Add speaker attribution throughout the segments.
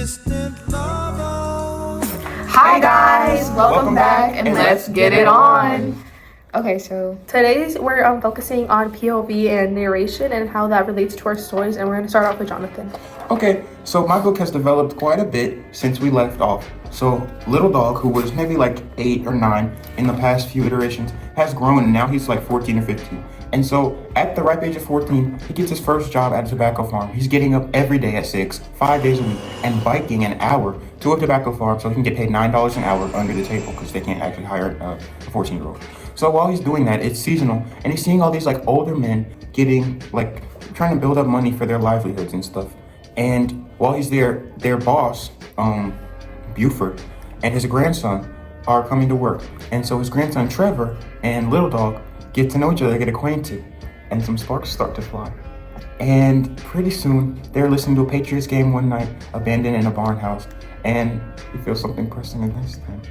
Speaker 1: distant lover.
Speaker 2: Hi guys, welcome back and let's get it on. Okay, so
Speaker 3: today's we're focusing on POV and narration and how that relates to our stories, and we're going to start off with Jonathan.
Speaker 4: Okay, so my book has developed quite a bit since we left off. So Little Dog, who was maybe like 8 or 9 in the past few iterations, has grown and now he's like 14 or 15. And so at the ripe age of 14, he gets his first job at a tobacco farm. He's getting up every day at 6, 5 days a week, and biking an hour to a tobacco farm so he can get paid $9 an hour under the table because they can't actually hire a 14-year-old. So while he's doing that, it's seasonal, and he's seeing all these like older men getting like trying to build up money for their livelihoods and stuff. And while he's there, their boss, Buford, and his grandson are coming to work. And so his grandson Trevor and Little Dog get to know each other, get acquainted, and some sparks start to fly. And pretty soon, they're listening to a Patriots game one night, abandoned in a barn house, and he feels something pressing against him.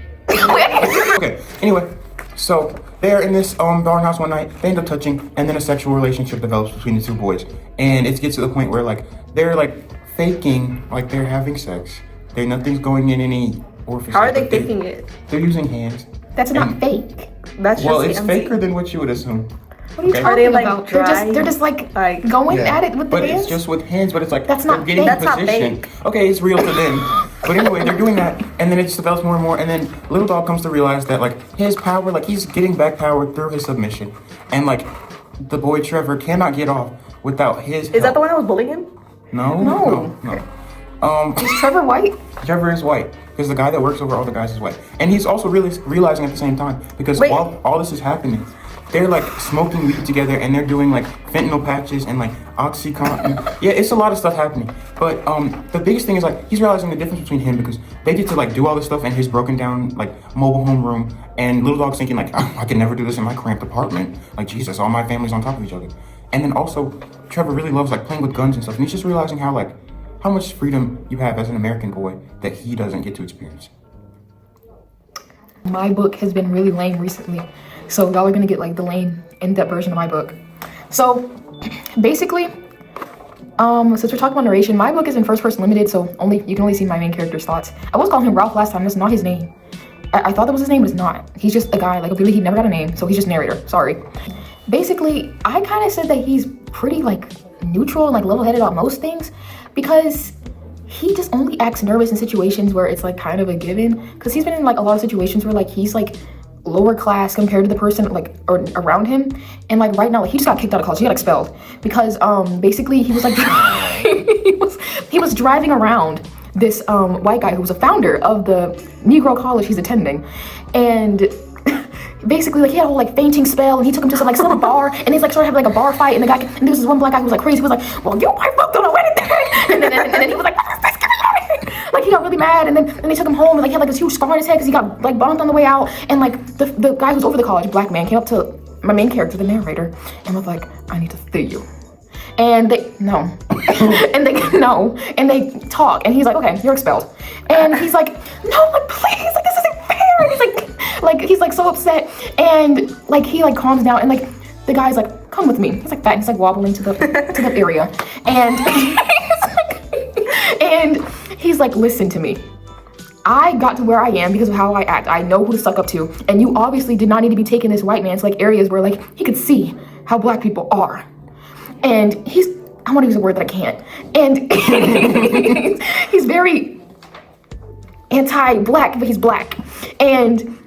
Speaker 4: Okay, anyway, so they're in this barn house one night, they end up touching, and then a sexual relationship develops between the two boys. And it gets to the point where like they're like faking like they're having sex. Nothing's going in any orifice.
Speaker 3: How are they faking it?
Speaker 4: They're using hands.
Speaker 2: that's not fake.
Speaker 3: That's just
Speaker 4: Well, it's faker than what you would assume.
Speaker 2: What are you
Speaker 4: Okay.
Speaker 2: talking
Speaker 3: Are they, like,
Speaker 2: about?
Speaker 3: dry?
Speaker 2: They're just like going at it with the
Speaker 4: But
Speaker 2: hands.
Speaker 4: it's just with hands, but it's like
Speaker 2: That's not
Speaker 4: they're getting
Speaker 2: fake.
Speaker 3: That's not
Speaker 4: position.
Speaker 3: fake.
Speaker 4: Okay, it's real to them. But anyway, they're doing that, and then it just develops more and more, and then Little Dog comes to realize that like his power, like he's getting back power through his submission. And like the boy Trevor cannot get off without his help.
Speaker 3: Is that the one that was bullying him?
Speaker 4: No.
Speaker 2: Is Trevor white?
Speaker 4: Trevor is white because the guy that works over all the guys is white, and he's also really realizing at the same time because
Speaker 3: Wait.
Speaker 4: while all this is happening, they're like smoking weed together and they're doing like fentanyl patches and like OxyContin. Yeah, it's a lot of stuff happening. But the biggest thing is like he's realizing the difference between him because they get to like do all this stuff in his broken down like mobile home room, and Little Dog's thinking like I can never do this in my cramped apartment. Like Jesus, all my family's on top of each other. And then also Trevor really loves like playing with guns and stuff, and he's just realizing how much freedom you have as an American boy that he doesn't get to experience.
Speaker 2: My book has been really lame recently, so y'all are gonna get like the lame in-depth version of my book. So basically, since we're talking about narration, my book is in first person limited, so you can only see my main character's thoughts. I was calling him Ralph last time. That's not his name. I thought that was his name, but it's not. He's just a guy. Like really, he never got a name, so he's just narrator. Sorry. Basically, I kind of said that he's pretty like neutral and like level-headed on most things because he just only acts nervous in situations where it's like kind of a given, because he's been in like a lot of situations where like he's like lower class compared to the person like or around him, and like right now like he just got kicked out of college. He got expelled because basically he was like he was driving around this white guy who was a founder of the Negro college he's attending, and basically like he had a whole like fainting spell, and he took him to some bar, and they like started having like a bar fight, and the guy and there was this one black guy who was like crazy. He was like, well, you white folk don't know anything, and then he was like, like he got really mad, and then they took him home, and like he had like this huge scar on his head because he got like bombed on the way out, and like the guy who's over the college, black man, came up to my main character, the narrator, and was like, I need to see you. And they and they talk, and he's like, okay, you're expelled. And he's like, no, like please, like this isn't fair. And he's like so upset, and like he like calms down, and like the guy's like, come with me. He's like fat, and he's like wobbling to the area, and and he's like, listen to me. I got to where I am because of how I act. I know who to suck up to, and you obviously did not need to be taking this white man to like areas where like he could see how black people are. And I want to use a word that I can't. And he's very anti-black, but he's black. And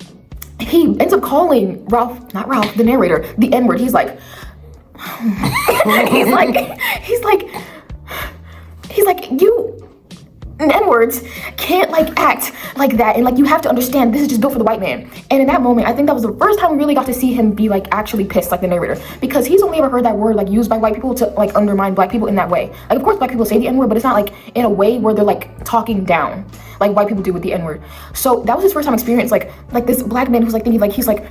Speaker 2: he ends up calling not Ralph, the narrator, the N-word. He's like, you N-words can't like act like that, and like you have to understand this is just built for the white man. And in that moment, I think that was the first time we really got to see him be like actually pissed, like the narrator, because he's only ever heard that word like used by white people to like undermine black people in that way. Like of course black people say the N-word, but it's not like in a way where they're like talking down like white people do with the N-word. So that was his first time experience like this black man who's like thinking like he's like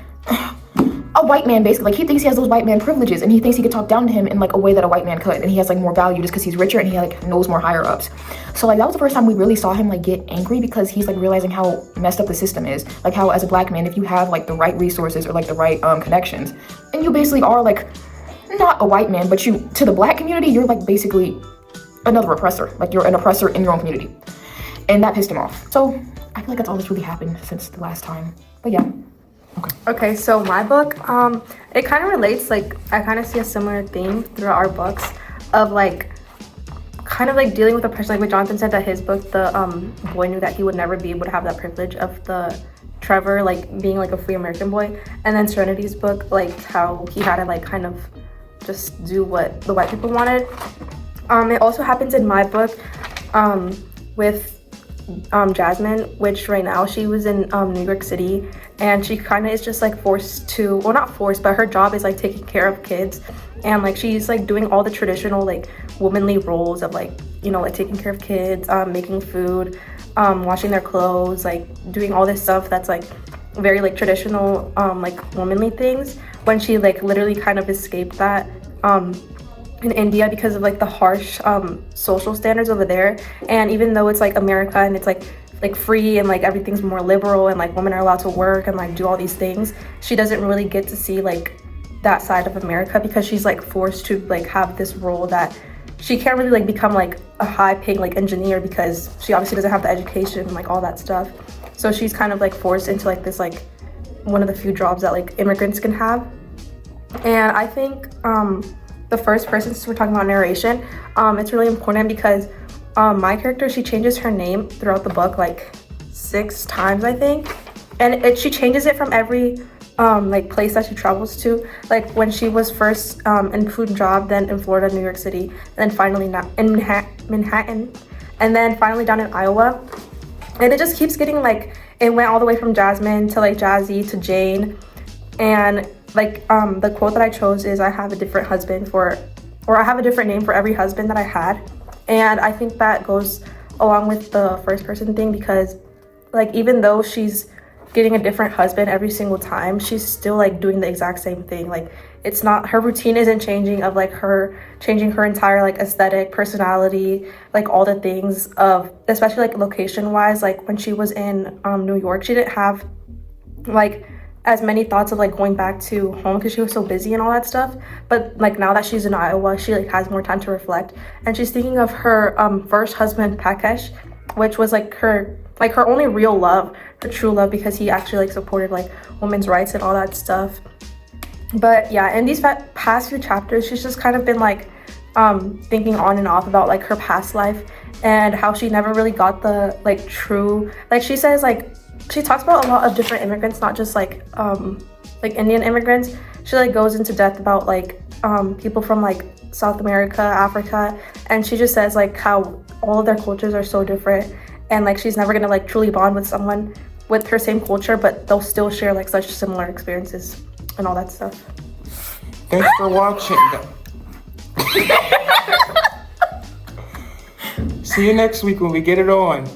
Speaker 2: a white man basically, like he thinks he has those white man privileges, and he thinks he could talk down to him in like a way that a white man could, and he has like more value just because he's richer and he like knows more higher ups. So like that was the first time we really saw him like get angry, because he's like realizing how messed up the system is, like how as a black man, if you have like the right resources or like the right connections, and you basically are like not a white man, but you to the black community, you're like basically another oppressor, like you're an oppressor in your own community. and that pissed him off. So I feel like that's all that's really happened since the last time. But yeah.
Speaker 3: Okay, so my book, it kind of relates, like, I kind of see a similar theme throughout our books of, like, kind of, like, dealing with a person, like what Jonathan said, that his book, the boy knew that he would never be able to have that privilege of the Trevor, like, being, like, a free American boy. And then Serenity's book, like, how he had to, like, kind of just do what the white people wanted. It also happens in my book with Jasmine, which right now she was in New York City, and she kind of is just like forced to, well, not forced, but her job is like taking care of kids, and like she's like doing all the traditional like womanly roles of like, you know, like taking care of kids, making food, washing their clothes, like doing all this stuff that's like very like traditional like womanly things, when she like literally kind of escaped that in India because of like the harsh social standards over there. And even though it's like America and it's like free and like everything's more liberal and like women are allowed to work and like do all these things, she doesn't really get to see like that side of America because she's like forced to like have this role that she can't really like become like a high paying like engineer because she obviously doesn't have the education and like all that stuff. So she's kind of like forced into like this like one of the few jobs that like immigrants can have. And I think the first person, since we're talking about narration, it's really important because my character, she changes her name throughout the book like 6 times, I think, and she changes it from every like place that she travels to, like when she was first in Punjab, then in Florida, New York City, and then finally now in Manhattan, and then finally down in Iowa. And it just keeps getting like, it went all the way from Jasmine to like Jazzy to Jane. And like the quote that I chose is, I have a different husband for, or I have a different name for every husband that I had. And I think that goes along with the first person thing, because like even though she's getting a different husband every single time, she's still like doing the exact same thing. Like it's not, her routine isn't changing of like her changing her entire like aesthetic, personality, like all the things of, especially like location wise, like when she was in New York, she didn't have like as many thoughts of like going back to home because she was so busy and all that stuff. But like now that she's in Iowa, she like has more time to reflect, and she's thinking of her first husband Pakesh, which was like her only real love, her true love, because he actually like supported like women's rights and all that stuff. But yeah, in these past few chapters, she's just kind of been like thinking on and off about like her past life and how she never really got the like true, like she says, like she talks about a lot of different immigrants, not just like Indian immigrants. She like goes into depth about like people from like South America, Africa, and she just says like how all of their cultures are so different, and like she's never gonna like truly bond with someone with her same culture, but they'll still share like such similar experiences and all that stuff.
Speaker 4: Thanks for watching. See you next week when we get it on.